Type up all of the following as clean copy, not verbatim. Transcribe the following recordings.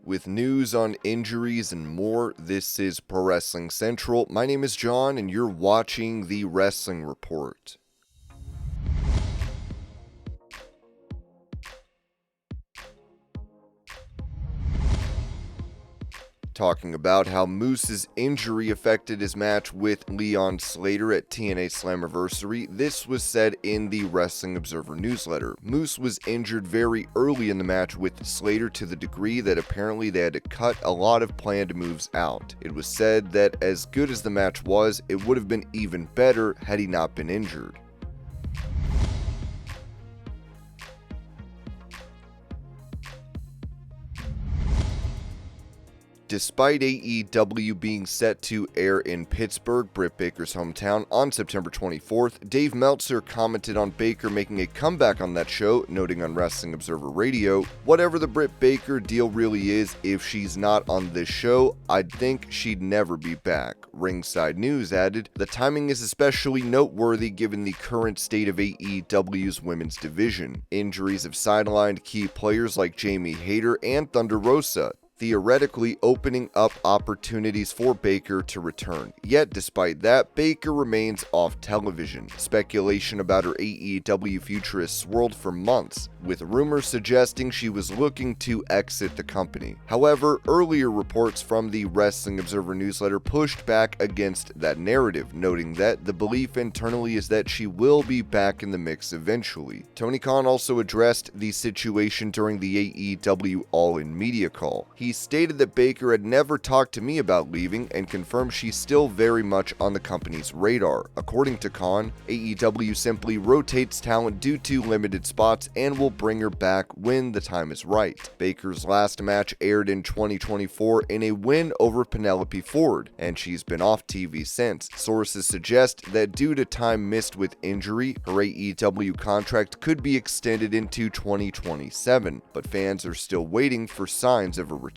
With news on injuries and more, this is Pro Wrestling Central. My name is John, and you're watching the Wrestling Report. Talking about how Moose's injury affected his match with Leon Slater at TNA SLAMMIVERSARY, this was said in the Wrestling Observer newsletter. Moose was injured very early in the match with Slater to the degree that apparently they had to cut a lot of planned moves out. It was said that as good as the match was, it would have been even better had he not been injured. Despite AEW being set to air in Pittsburgh, Britt Baker's hometown, on September 24th, Dave Meltzer commented on Baker making a comeback on that show, noting on Wrestling Observer Radio, "Whatever the Britt Baker deal really is, if she's not on this show, I'd think she'd never be back." Ringside News added, "The timing is especially noteworthy given the current state of AEW's women's division. Injuries have sidelined key players like Jamie Hayter and Thunder Rosa, theoretically opening up opportunities for Baker to return. Yet, despite that, Baker remains off television. Speculation about her AEW future has swirled for months, with rumors suggesting she was looking to exit the company. However, earlier reports from the Wrestling Observer newsletter pushed back against that narrative, noting that the belief internally is that she will be back in the mix eventually. Tony Khan also addressed the situation during the AEW All-In media call. He stated that Baker had never talked to me about leaving and confirmed she's still very much on the company's radar. According to Khan, AEW simply rotates talent due to limited spots and will bring her back when the time is right. Baker's last match aired in 2024 in a win over Penelope Ford, and she's been off TV since. Sources suggest that due to time missed with injury, her AEW contract could be extended into 2027, but fans are still waiting for signs of a return.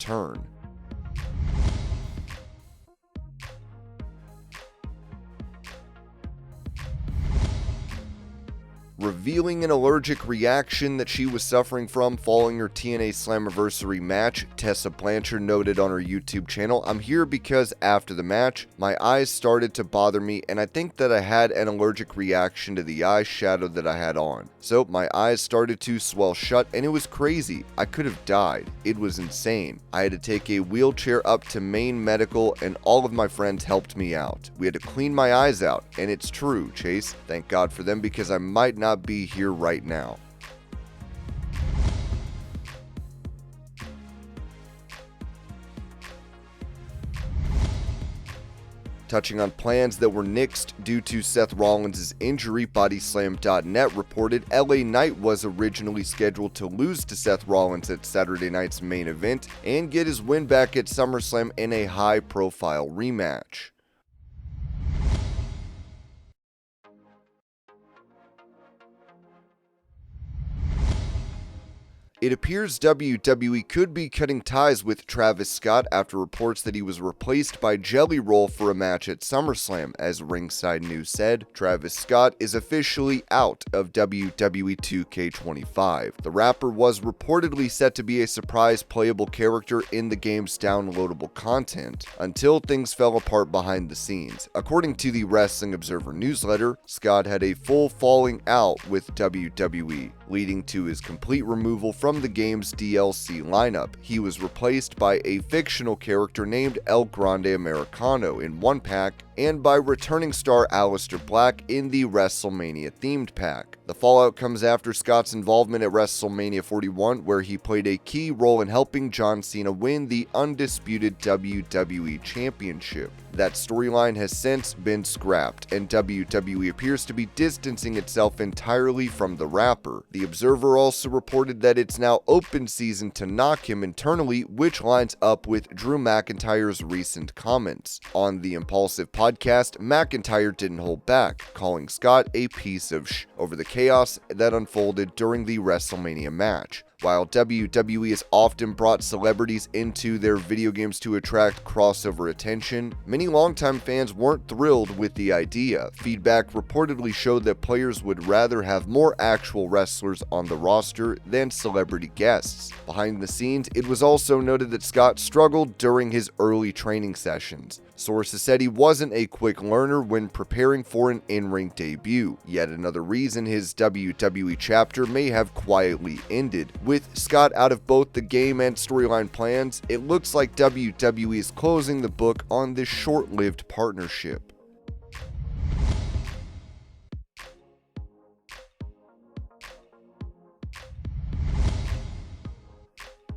Revealing an allergic reaction that she was suffering from following her TNA SLAMMIVERSARY match, TESSA Blanchard noted on her YouTube channel, "I'm here because after the match, my eyes started to bother me and I think that I had an allergic reaction to the eye shadow that I had on. So my eyes started to swell shut and it was crazy. I could have died. It was insane. I had to take a wheelchair up to Maine Medical and all of my friends helped me out. We had to clean my eyes out, and it's true, Chase. Thank God for them because I might not be here right now." Touching on plans that were nixed due to Seth Rollins' injury, Bodyslam.net reported LA Knight was originally scheduled to lose to Seth Rollins at Saturday night's main event and get his win back at SummerSlam in a high-profile rematch. It appears WWE could be cutting ties with Travis Scott after reports that he was replaced by Jelly Roll for a match at SummerSlam. As Ringside News said, Travis Scott is officially out of WWE 2K25. The rapper was reportedly set to be a surprise playable character in the game's downloadable content, until things fell apart behind the scenes. According to the Wrestling Observer newsletter, Scott had a full falling out with WWE, leading to his complete removal from the game's DLC lineup. He was replaced by a fictional character named El Grande Americano in one pack, and by returning star Aleister Black in the WrestleMania themed pack. The fallout comes after Scott's involvement at WrestleMania 41, where he played a key role in helping John Cena win the undisputed WWE Championship. That storyline has since been scrapped, and WWE appears to be distancing itself entirely from the rapper. The Observer also reported that it's now open season to knock him internally, which lines up with Drew McIntyre's recent comments. On the Impulsive podcast, McIntyre didn't hold back, calling Scott a piece of over the chaos that unfolded during the WrestleMania match. While WWE has often brought celebrities into their video games to attract crossover attention, many longtime fans weren't thrilled with the idea. Feedback reportedly showed that players would rather have more actual wrestlers on the roster than celebrity guests. Behind the scenes, it was also noted that Scott struggled during his early training sessions. Sources said he wasn't a quick learner when preparing for an in-ring debut, yet another reason his WWE chapter may have quietly ended. With Scott out of both the game and storyline plans, it looks like WWE is closing the book on this short-lived partnership.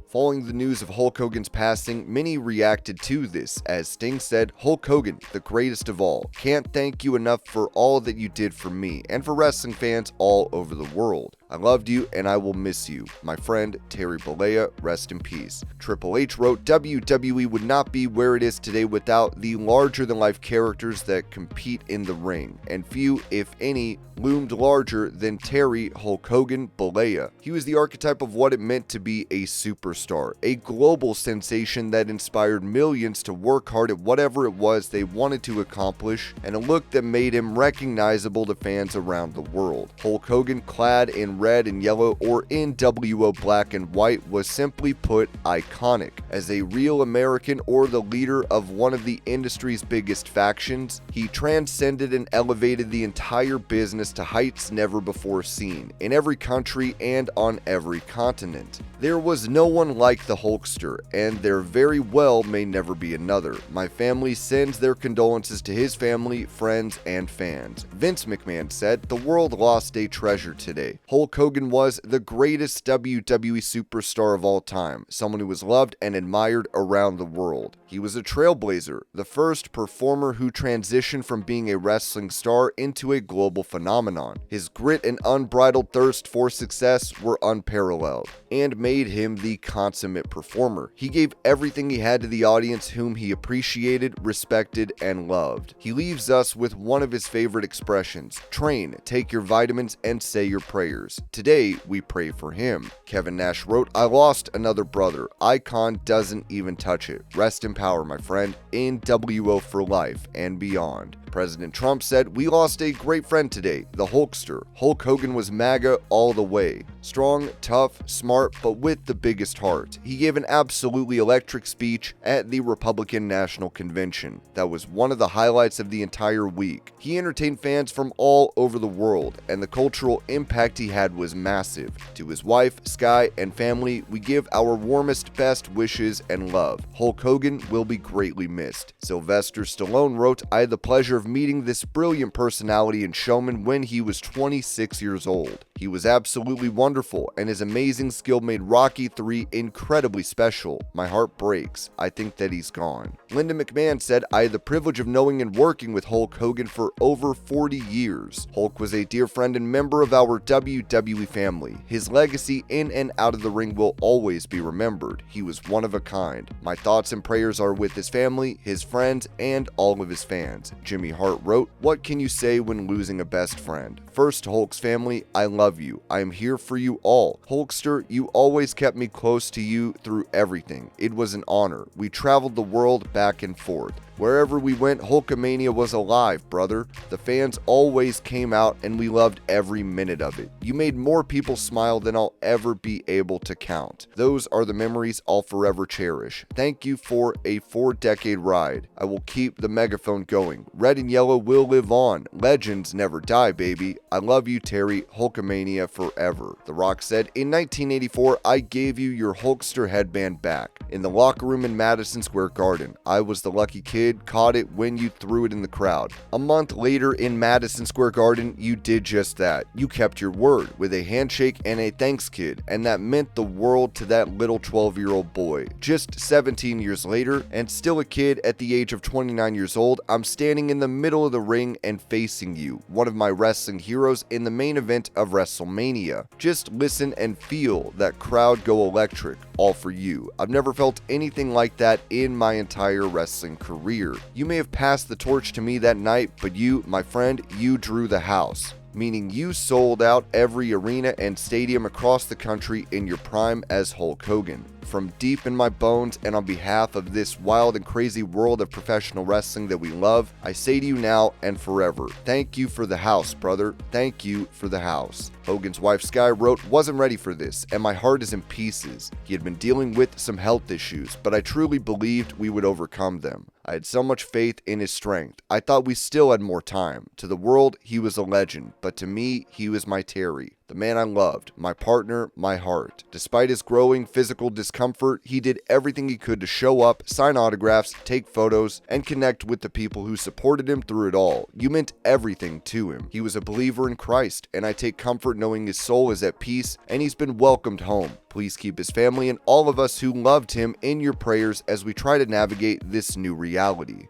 Following the news of Hulk Hogan's passing, many reacted to this, as Sting said, "Hulk Hogan, the greatest of all. Can't thank you enough for all that you did for me and for wrestling fans all over the world. I loved you and I will miss you. My friend, Terry Bollea, rest in peace." Triple H wrote, "WWE would not be where it is today without the larger-than-life characters that compete in the ring, and few, if any, loomed larger than Terry Hulk Hogan Bollea. He was the archetype of what it meant to be a superstar, a global sensation that inspired millions to work hard at whatever it was they wanted to accomplish, and a look that made him recognizable to fans around the world. Hulk Hogan, clad in red and yellow or in WO black and white, was simply put iconic. As a real American or the leader of one of the industry's biggest factions, he transcended and elevated the entire business to heights never before seen, in every country and on every continent. There was no one like the Hulkster, and there very well may never be another. My family sends their condolences to his family, friends, and fans." Vince McMahon said, "The world lost a treasure today. Hulk Hogan was the greatest WWE superstar of all time, someone who was loved and admired around the world. He was a trailblazer, the first performer who transitioned from being a wrestling star into a global phenomenon. His grit and unbridled thirst for success were unparalleled, and made him the consummate performer. He gave everything he had to the audience whom he appreciated, respected, and loved. He leaves us with one of his favorite expressions: train, take your vitamins, and say your prayers. Today, we pray for him." Kevin Nash wrote, "I lost another brother. Icon doesn't even touch it. Rest in power, my friend. NWO for life and beyond." President Trump said, "We lost a great friend today, the Hulkster. Hulk Hogan was MAGA all the way. Strong, tough, smart, but with the biggest heart. He gave an absolutely electric speech at the Republican National Convention. That was one of the highlights of the entire week. He entertained fans from all over the world, and the cultural impact he had was massive. To his wife, Sky, and family, we give our warmest, best wishes and love. Hulk Hogan will be greatly missed." Sylvester Stallone wrote, "I had the pleasure of meeting this brilliant personality and showman when he was 26 years old. He was absolutely wonderful, and his amazing skill made Rocky III incredibly special. My heart breaks. I think that he's gone." Linda McMahon said, "I had the privilege of knowing and working with Hulk Hogan for over 40 years. Hulk was a dear friend and member of our WWE family. His legacy in and out of the ring will always be remembered. He was one of a kind. My thoughts and prayers are with his family, his friends, and all of his fans." Jimmy Hart wrote, "What can you say when losing a best friend? First, to Hulk's family, I love you. I am here for you all. Hulkster, you always kept me close to you through everything. It was an honor. We traveled the world back and forth. Wherever we went, Hulkamania was alive, brother. The fans always came out and we loved every minute of it. You made more people smile than I'll ever be able to count. Those are the memories I'll forever cherish. Thank you for a 4-decade ride. I will keep the megaphone going. Red and yellow will live on. Legends never die, baby. I love you, Terry. Hulkamania forever." The Rock said, "In 1984, I gave you your Hulkster headband back in the locker room in Madison Square Garden. I was the lucky kid, caught it when you threw it in the crowd. A month later in Madison Square Garden, you did just that. You kept your word with a handshake and a thanks, kid, and that meant the world to that little 12-year-old boy. Just 17 years later, and still a kid at the age of 29 years old, I'm standing in the middle of the ring and facing you, one of my wrestling heroes in the main event of WrestleMania. Just listen and feel that crowd go electric, all for you. I've never felt anything like that in my entire wrestling career. You may have passed the torch to me that night, but you, my friend, you drew the house. meaning you sold out every arena and stadium across the country in your prime as Hulk Hogan. From deep in my bones and on behalf of this wild and crazy world of professional wrestling that we love, I say to you now and forever, thank you for the house, brother. Thank you for the house. Hogan's wife Sky wrote, "Wasn't ready for this, and my heart is in pieces. He had been dealing with some health issues, but I truly believed we would overcome them. I had so much faith in his strength. I thought we still had more time. To the world, he was a legend, but to me, he was my Terry. The man I loved, my partner, my heart. Despite his growing physical discomfort, he did everything he could to show up, sign autographs, take photos, and connect with the people who supported him through it all. You meant everything to him. He was a believer in Christ, and I take comfort knowing his soul is at peace and he's been welcomed home. Please keep his family and all of us who loved him in your prayers as we try to navigate this new reality."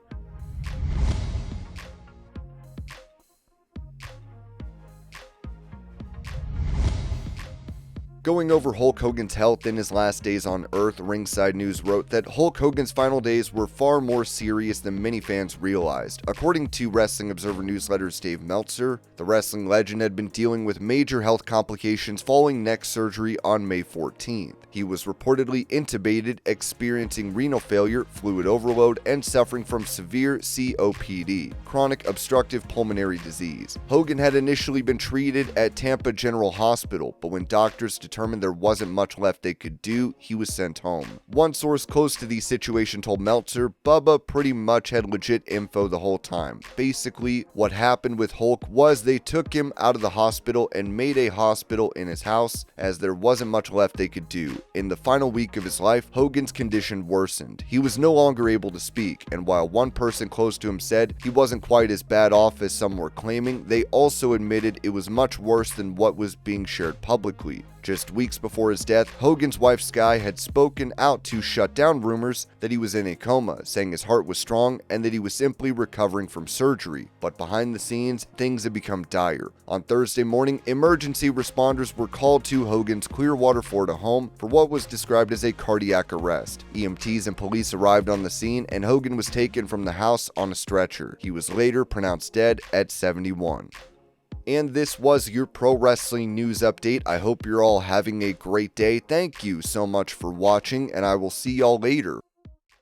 Going over Hulk Hogan's health in his last days on Earth, Ringside News wrote that Hulk Hogan's final days were far more serious than many fans realized. According to Wrestling Observer Newsletter's Dave Meltzer, the wrestling legend had been dealing with major health complications following neck surgery on May 14th. He was reportedly intubated, experiencing renal failure, fluid overload, and suffering from severe COPD, chronic obstructive pulmonary disease. Hogan had initially been treated at Tampa General Hospital, but when doctors determined there wasn't much left they could do, he was sent home. One source close to the situation told Meltzer, "Bubba pretty much had legit info the whole time. Basically, what happened with Hulk was they took him out of the hospital and made a hospital in his house, as there wasn't much left they could do. In the final week of his life, Hogan's condition worsened. He was no longer able to speak, and while one person close to him said he wasn't quite as bad off as some were claiming, they also admitted it was much worse than what was being shared publicly." Just weeks before his death, Hogan's wife Sky had spoken out to shut down rumors that he was in a coma, saying his heart was strong and that he was simply recovering from surgery. But behind the scenes, things had become dire. On Thursday morning, emergency responders were called to Hogan's Clearwater, Florida home for what was described as a cardiac arrest. EMTs and police arrived on the scene, and Hogan was taken from the house on a stretcher. He was later pronounced dead at 71. And this was your pro wrestling news update. I hope you're all having a great day. Thank you so much for watching, and I will see y'all later.